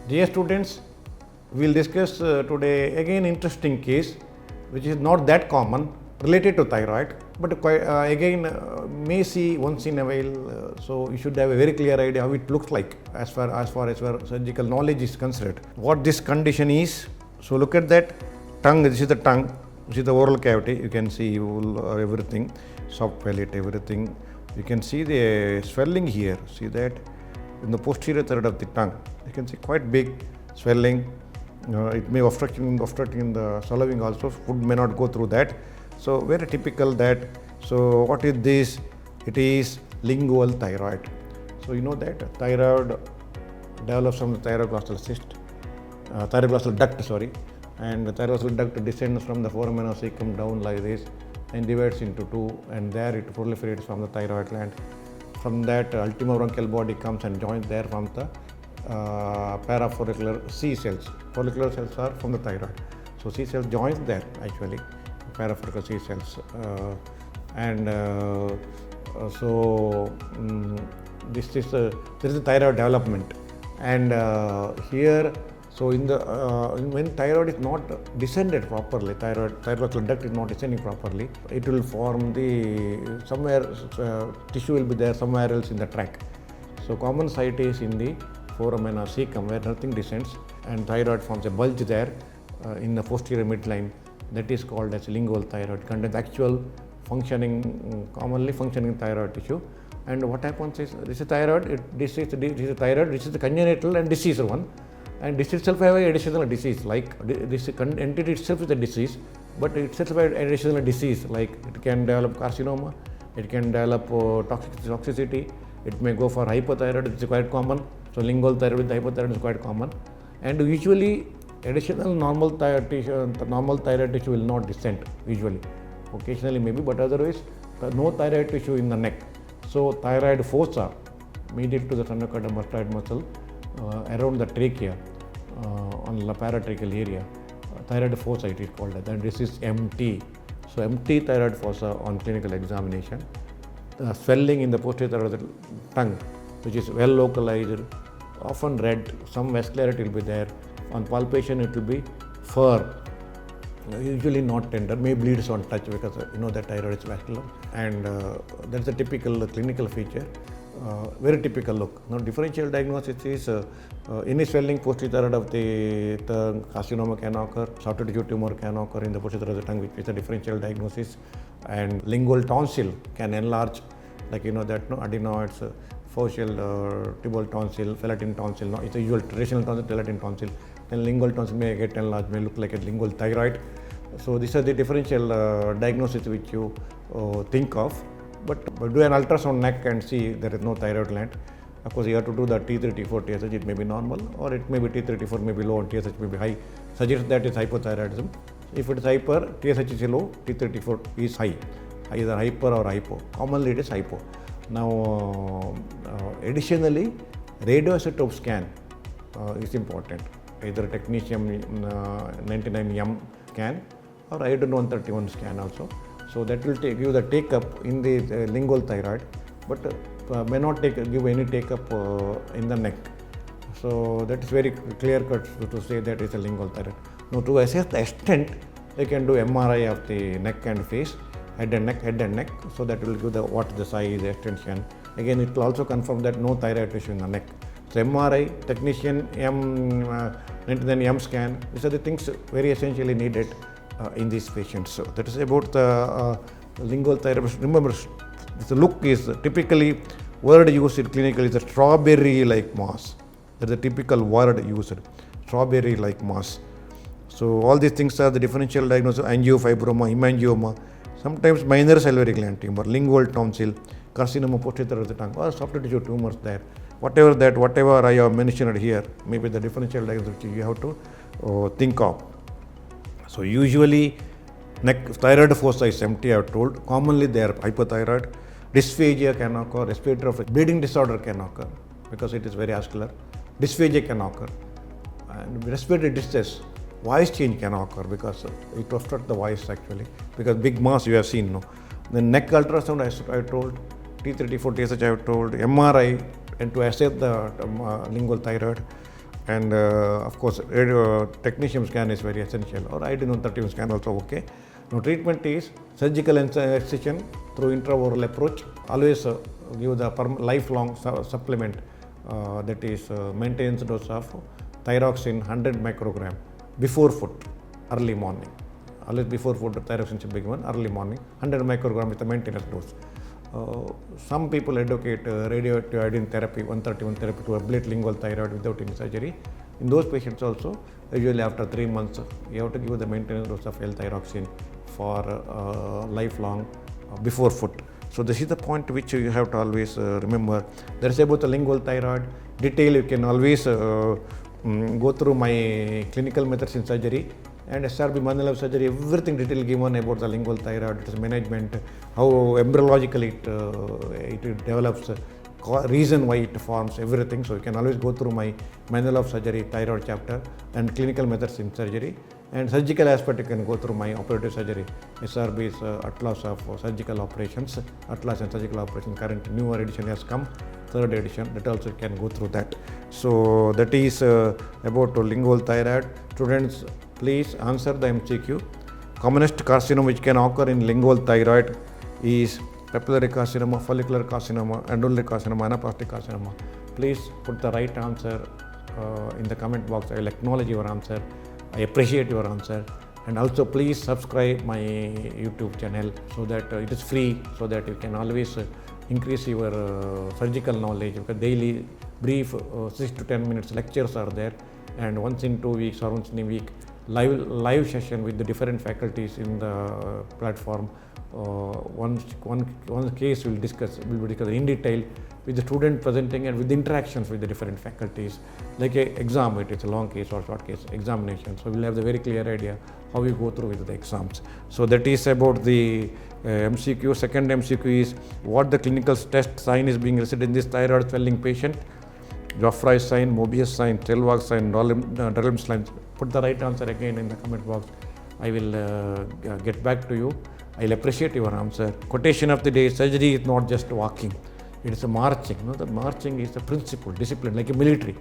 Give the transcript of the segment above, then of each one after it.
Dear students, we will discuss today again interesting case which is not that common related to thyroid, but quite, again may see once in a while. So you should have a very clear idea how it looks like as far as your surgical knowledge is concerned. What this condition is. So look at that tongue. This is the tongue. This is the oral cavity. You can see everything, soft palate, everything. You can see the swelling here. See that in the posterior third of the tongue. You can see quite big swelling. It may obstructing the swallowing also. Food may not go through that. So very typical that. So what is this? It is lingual thyroid. So you know that thyroid develops from the thyroglossal cyst, thyroglossal duct, sorry, and the thyroglossal duct descends from the foramen cecum down like this and divides into two, and there it proliferates from the thyroid gland. From that, ultima bronchial body comes and joins there from the parafollicular C cells. Follicular cells are from the thyroid. So C cells joins there actually, parafollicular C cells, this is there is a thyroid development, and here. So in the when thyroid is not descended properly, thyroglossal duct is not descending properly, it will form the somewhere tissue will be there somewhere else in the tract. So common site is in the foramen cecum where nothing descends, and thyroid forms a bulge there in the posterior midline. That is called as lingual thyroid. Contains actual functioning, commonly functioning thyroid tissue. And what happens is this is thyroid. This is thyroid. This is the congenital and diseased one. And this itself have an additional disease, like this entity itself is a disease, but it itself has an additional disease, like it can develop carcinoma, it can develop toxicity, it may go for hypothyroid, which is quite common. So lingual thyroid with hypothyroid is quite common, and usually additional normal thyroid tissue will not descend usually, occasionally maybe, but otherwise no thyroid tissue in the neck. So thyroid fossa medial to the sternocleidomastoid muscle around the trachea on the paratracheal area, thyroid fossa it is called, and this is empty. So empty thyroid fossa on clinical examination. Swelling in the posterior third of the tongue, which is well localized, often red, some vascularity will be there. On palpation it will be fur, usually not tender, may bleeds on touch because you know that thyroid is vascular, and that's a typical clinical feature. Very typical look. Now differential diagnosis is any swelling posterior third of the tongue, carcinoma can occur, soft tissue tumor can occur in the posterior third of the tongue, which is a differential diagnosis, and lingual tonsil can enlarge, like you know that no adenoids, facial tibial tonsil, palatin tonsil. No, it's a usual traditional tonsil, palatin tonsil. Then lingual tonsil may get enlarged, may look like a lingual thyroid. So these are the differential diagnosis which you think of. But do an ultrasound neck and see there is no thyroid gland. Of course, you have to do the T3, T4 TSH. It may be normal, or it may be T3, T4 may be low and TSH may be high. Suggests that it's hypothyroidism. If it is hyper, TSH is low, T3, T4 is high. Either hyper or hypo. Commonly it is hypo. Now, additionally, radioisotope scan is important. Either technetium 99M scan or iodine 131 scan also. So that will give the take up in the lingual thyroid, but may not give any take up in the neck. So that is very clear cut to say that it's a lingual thyroid. Now to assess the extent, they can do MRI of the neck and face, head and neck. So that will give what the size, the extension. Again, it will also confirm that no thyroid tissue in the neck. So MRI, technician, 99M scan. These are the things very essentially needed in these patients. So that is about the lingual thyroid. Remember, the look is typically word used clinically is a strawberry-like mass. That is a typical word used, strawberry-like mass. So all these things are the differential diagnosis: angiofibroma, hemangioma, sometimes minor salivary gland tumor, lingual tonsil, carcinoma posterior of the tongue, or soft tissue tumors there. Whatever I have mentioned here, maybe the differential diagnosis you have to think of. So usually neck thyroid fossa is empty, I have told. Commonly they are hypothyroid. Dysphagia can occur, respiratory bleeding disorder can occur because it is very vascular. Dysphagia can occur, and respiratory distress, voice change can occur because it obstructs the voice actually, because big mass you have seen. No, the neck ultrasound I told, T3, T4 TSH I have told, MRI, and to assess the lingual thyroid, and of course technetium scan is very essential, or iodine-131 scan also okay. Now treatment is surgical excision through intraoral approach. Always give the lifelong supplement, that is maintenance dose of thyroxine 100 microgram before food, early morning. Always before food, thyroxine should be given early morning. 100 microgram is the maintenance dose. Some people advocate radioactive iodine therapy, 131 therapy to ablate lingual thyroid without any surgery. In those patients also, usually after 3 months, you have to give the maintenance dose of L-thyroxine for lifelong before food. So this is the point which you have to always remember. There is about the lingual thyroid detail. You can always go through my clinical methods in surgery and SRB manual of surgery. Everything detail given about the lingual thyroid, its management, how embryologically it develops, reason why it forms, everything. So you can always go through my manual of surgery thyroid chapter and clinical methods in surgery. And surgical aspect, you can go through my operative surgery. SRB's Atlas of Surgical Operations, Atlas and Surgical Operations, current newer edition has come, 3rd edition, that also you can go through that. So that is about lingual thyroid. Students, please answer the MCQ. Commonest carcinoma which can occur in lingual thyroid is papillary carcinoma, follicular carcinoma, endometrial carcinoma, anaplastic carcinoma. Please put the right answer in the comment box. I will acknowledge your answer. I appreciate your answer, and also please subscribe my YouTube channel so that it is free, so that you can always increase your surgical knowledge, because daily brief 6 to 10 minutes lectures are there, and once in 2 weeks or once in a week live session with the different faculties in the platform. One case will be discussed in detail with the student presenting and with interactions with the different faculties, like an exam. It is a long case or short case examination, so we'll have the very clear idea how we go through with the exams. So that is about the MCQ. Second MCQ is what the clinical test sign is being listed in this thyroid swelling patient. Joffroy sign, Mobius sign, Telvag sign, Darlem sign. Put the right answer again in the comment box. I will get back to you. I'll appreciate your answer. Quotation of the day: surgery is not just walking, it is a marching. No, the marching is the principle, discipline, like a military.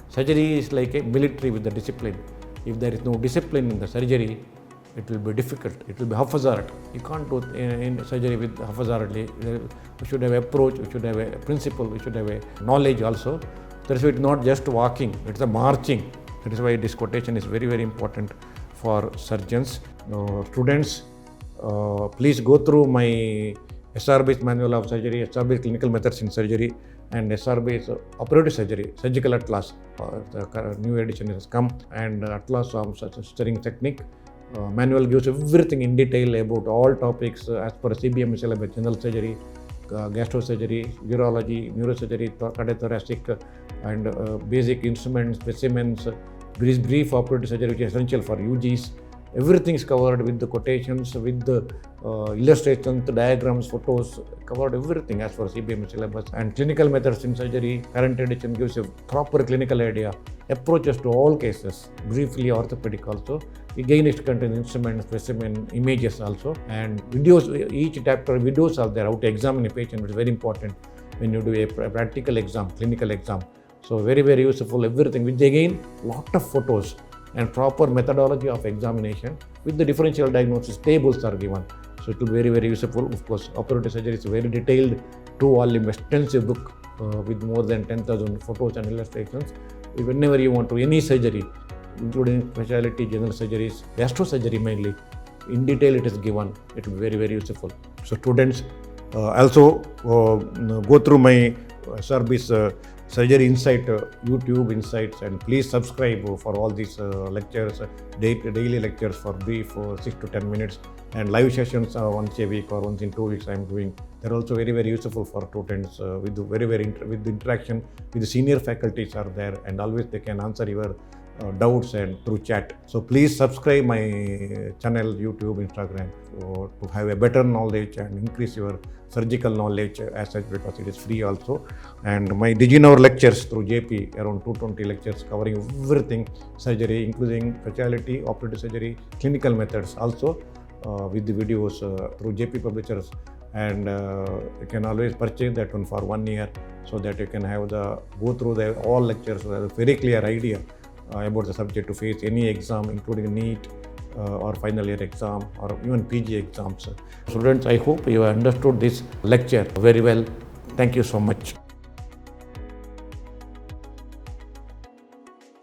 Surgery is like a military with the discipline. If there is no discipline in the surgery, it will be difficult. It will be haphazard. You can't do in surgery with haphazardly. We should have approach, we should have a principle, we should have a knowledge also. Therefore, it's not just walking, it's a marching. That is why this quotation is very, very important for surgeons. Students, please go through my SRB's manual of surgery, SRB's clinical methods in surgery, and SRB's operative surgery, surgical atlas. The new edition has come, and atlas of steering technique. Manual gives everything in detail about all topics as per CBM syllabus: general surgery, gastrosurgery, urology, neurosurgery, cardiothoracic, and basic instruments, specimens, brief operative surgery, which is essential for UGs. Everything is covered with the quotations, with the illustrations, the diagrams, photos, covered everything as for CBM syllabus. And clinical methods in surgery, current edition gives a proper clinical idea, approaches to all cases, briefly orthopedic also. Again, it contains instruments, specimen, images also, and videos. Each chapter videos are there, how to examine a patient, which is very important when you do a practical exam, clinical exam. So very, very useful, everything, which again, lot of photos and proper methodology of examination with the differential diagnosis tables are given. So it will be very, very useful. Of course, operative surgery is a very detailed 2-volume extensive book with more than 10,000 photos and illustrations. Whenever you want to any surgery, including specialty, general surgeries, gastrosurgery mainly, in detail it is given. It will be very, very useful. So students, also go through my SRB's Surgery Insight YouTube insights, and please subscribe for all these lectures, daily lectures for brief 6 to 10 minutes, and live sessions once a week or once in 2 weeks I am doing. They're also very, very useful for students with with the interaction with the senior faculties are there, and always they can answer your doubts and through chat. So please subscribe my channel, YouTube, Instagram to have a better knowledge and increase your surgical knowledge as such, because it is free also. And my DigiNow lectures through JP, around 220 lectures covering everything surgery, including specialty, operative surgery, clinical methods also, with the videos through JP Publishers. And you can always purchase that one for 1 year, so that you can have go through all lectures with a very clear idea about the subject to face any exam, including NEET or final year exam or even PG exams. Students, I hope you have understood this lecture very well. Thank you so much.